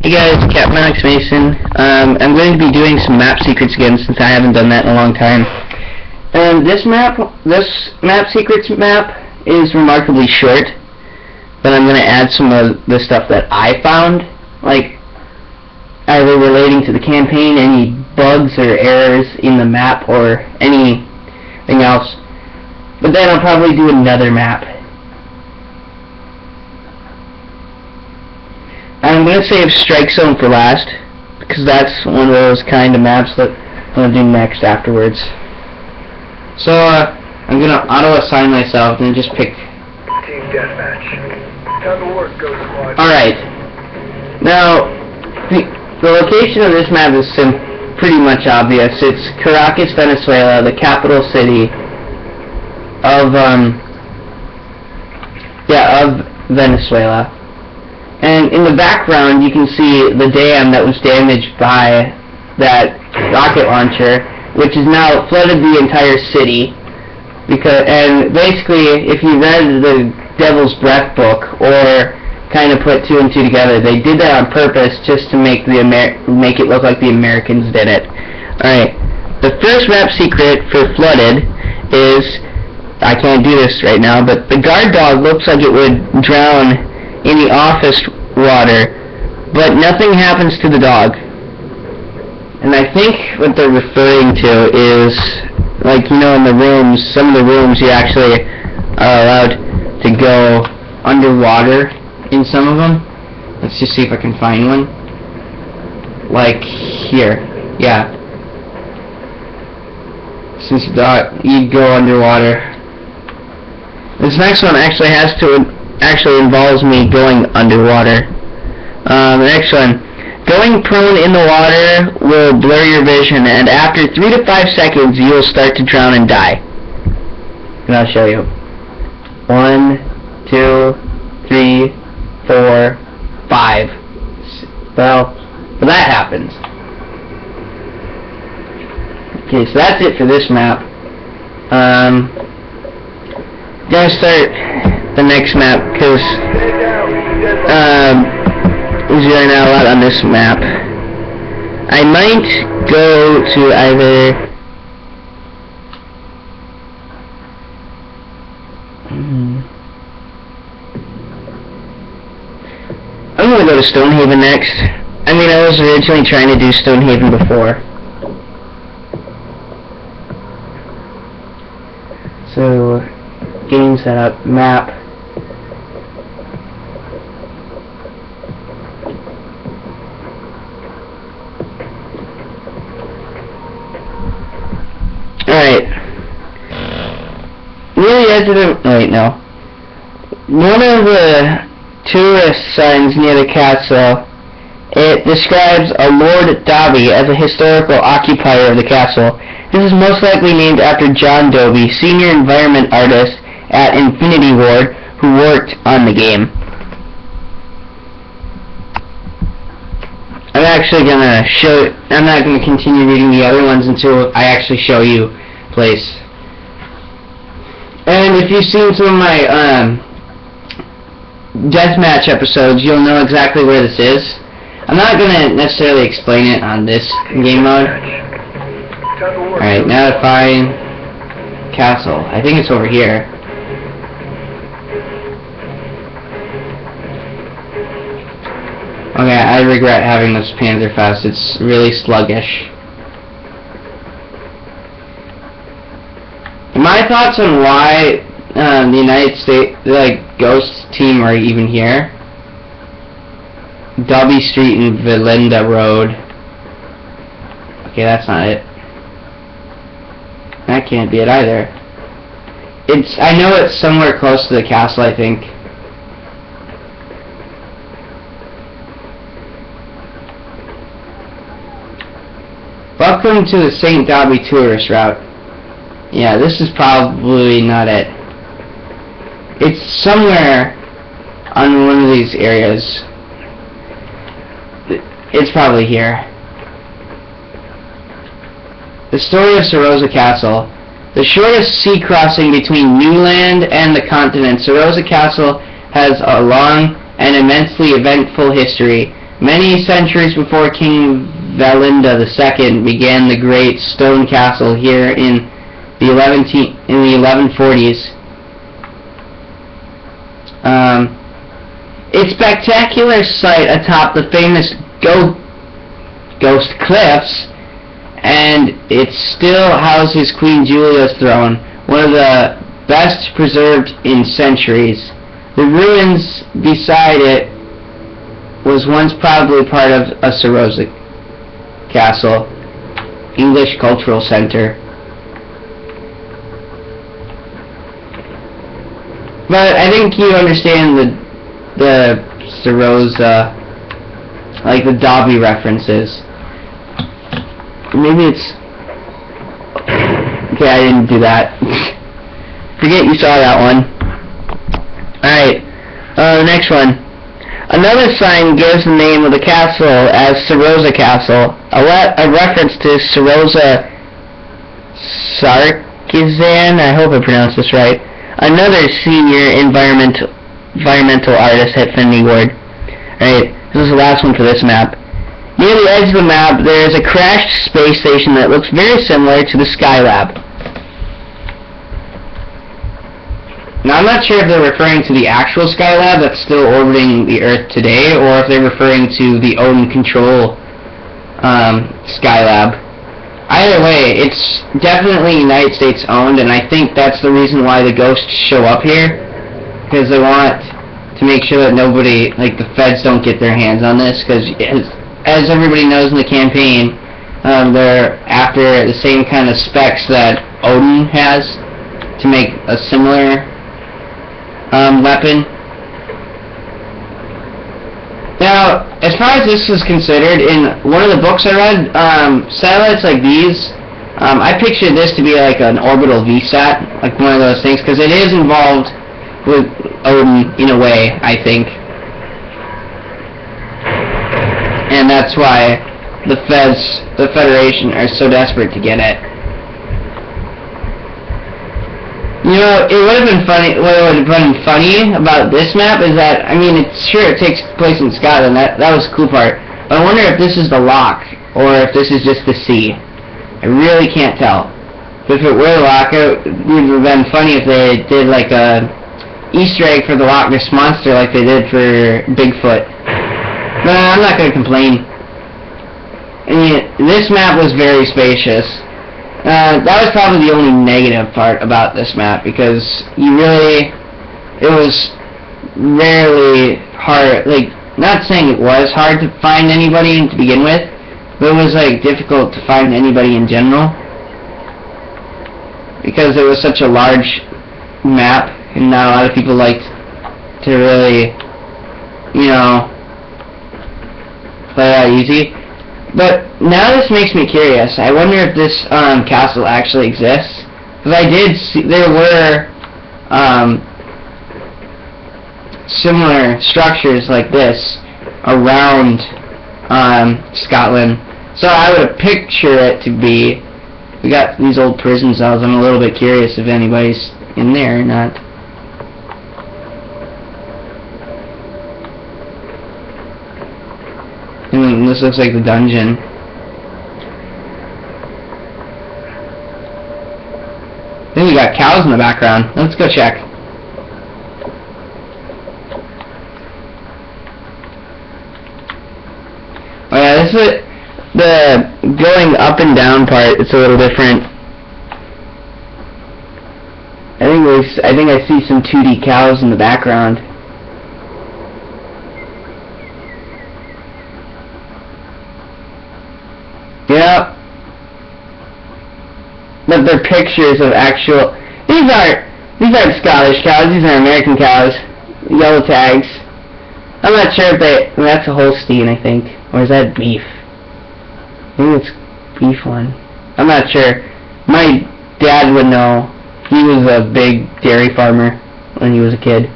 Hey guys, Captain Alex Mason. I'm going to be doing some map secrets again since I haven't done that in a long time. And this map secrets map is remarkably short, but I'm going to add some of the stuff that I found, like either relating to the campaign, any bugs or errors in the map, or anything else. But then I'll probably do another map. I'm going to save Strike Zone for last, because that's one of those kind of maps that I'm going to do next afterwards. So, I'm going to auto-assign myself and just pick... Team Deathmatch. Time to work, Go Squad. Alright. Now, the location of this map is pretty much obvious. It's Caracas, Venezuela, the capital city of Venezuela. And in the background, you can see the dam that was damaged by that rocket launcher, which has now flooded the entire city. And basically, if you read the Devil's Breath book, or kind of put two and two together, they did that on purpose just to make it look like the Americans did it. Alright, the first map secret for Flooded is, I can't do this right now, but the guard dog looks like it would drown in the office water, but nothing happens to the dog. And I think what they're referring to is, like, you know, in the rooms, some of the rooms you actually are allowed to go underwater in some of them. Let's just see if I can find one. Like here. Yeah. Since you go underwater. This next one actually involves me going underwater. The next one. Going prone in the water will blur your vision, and after 3 to 5 seconds you will start to drown and die. And I'll show you. 1, 2, 3, 4, 5. Well, that happens. Okay, so that's it for this map. Gonna start the next map, because there's really not a lot on this map. I might go to either I'm gonna go to Stonehaven next. I mean, I was originally trying to do Stonehaven before. So, game setup, map. Alright. Near the edge of the... wait, no. One of the tourist signs near the castle, it describes a Lord Dobby as a historical occupier of the castle. This is most likely named after John Dobby, senior environment artist at Infinity Ward, who worked on the game. I'm not gonna continue reading the other ones until I actually show you place. And if you've seen some of my deathmatch episodes, you'll know exactly where this is. I'm not gonna necessarily explain it on this game mode. Alright, now to find castle. I think it's over here. Okay, I regret having this Panzerfaust. It's really sluggish. My thoughts on why the United States, Ghost team are even here. Dobby Street and Valinda Road. Okay, that's not it. That can't be it either. I know it's somewhere close to the castle, I think. Welcome to the St. Dobby tourist route. Yeah, this is probably not it. It's somewhere on one of these areas. It's probably here. The story of Serosa Castle. The shortest sea crossing between New Land and the continent, Serosa Castle has a long and immensely eventful history. Many centuries before King Valinda II began the great stone castle here in the 1140s. Its spectacular site atop the famous Ghost Cliffs, and it still houses Queen Julia's throne, one of the best preserved in centuries. The ruins beside it was once probably part of a Sarosa Castle, English Cultural Center. But I think you understand the Sarosa, like the Dobby references. Maybe it's... Okay, I didn't do that. Forget you saw that one. Alright, the next one. Another sign gives the name of the castle as Sarosa Castle, a reference to Sarosa Sarkisian, I hope I pronounced this right, another senior environmental artist at Finley Ward. Alright, this is the last one for this map. Near the edge of the map, there is a crashed space station that looks very similar to the Skylab. Now, I'm not sure if they're referring to the actual Skylab that's still orbiting the Earth today, or if they're referring to the own control Skylab. Either way, it's definitely United States owned, and I think that's the reason why the ghosts show up here, because they want to make sure that nobody, like the feds, don't get their hands on this, because as everybody knows in the campaign, they're after the same kind of specs that Odin has to make a similar weapon. Now, as far as this is considered, in one of the books I read, satellites like these, I pictured this to be like an orbital VSAT, like one of those things, because it is involved with Odin in a way, I think. And that's why the Federation, are so desperate to get it. You know, it would have been funny. What would have been funny about this map is that, I mean, it takes place in Scotland. That was the cool part. But I wonder if this is the lock, or if this is just the sea. I really can't tell. But if it were the lock, it would have been funny if they did like a Easter egg for the Loch Ness Monster, like they did for Bigfoot. But I'm not going to complain. I mean, this map was very spacious. That was probably the only negative part about this map, because it was rarely hard, like, not saying it was hard to find anybody to begin with, but it was, like, difficult to find anybody in general, because it was such a large map, and not a lot of people liked to really, you know, play that easy. But now this makes me curious. I wonder if this castle actually exists. Because I did see there were similar structures like this around Scotland. So I would picture it to be. We got these old prison cells. I'm a little bit curious if anybody's in there or not. This looks like the dungeon. Then we got cows in the background. Let's go check. Oh yeah, this is the going up and down part. It's a little different. I think I see some 2D cows in the background. Yeah, but they're pictures of actual. These aren't Scottish cows. These are American cows. Yellow tags. I'm not sure if that's a Holstein, I think, or is that beef? I think it's beef one. I'm not sure. My dad would know. He was a big dairy farmer when he was a kid.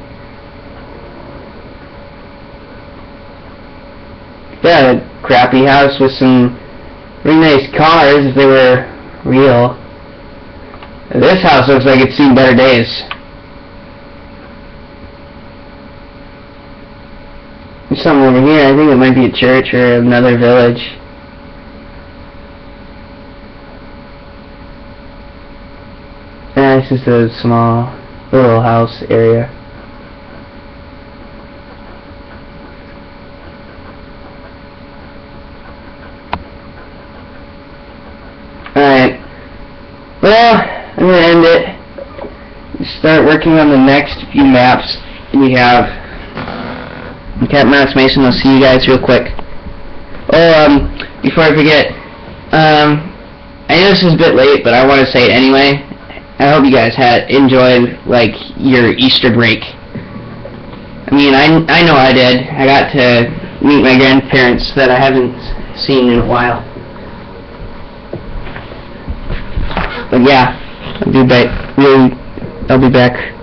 Yeah, a crappy house with some really nice cars if they were real. This house looks like it's seen better days. There's something over here. I think it might be a church or another village. Yeah, it's just a small little house area. Alright. Well, I'm going to end it. Start working on the next few maps we have. Captain Max Mason, I'll see you guys real quick. Oh, before I forget, I know this is a bit late, but I want to say it anyway. I hope you guys enjoyed, like, your Easter break. I mean, I know I did. I got to meet my grandparents that I haven't seen in a while. But yeah, I'll be back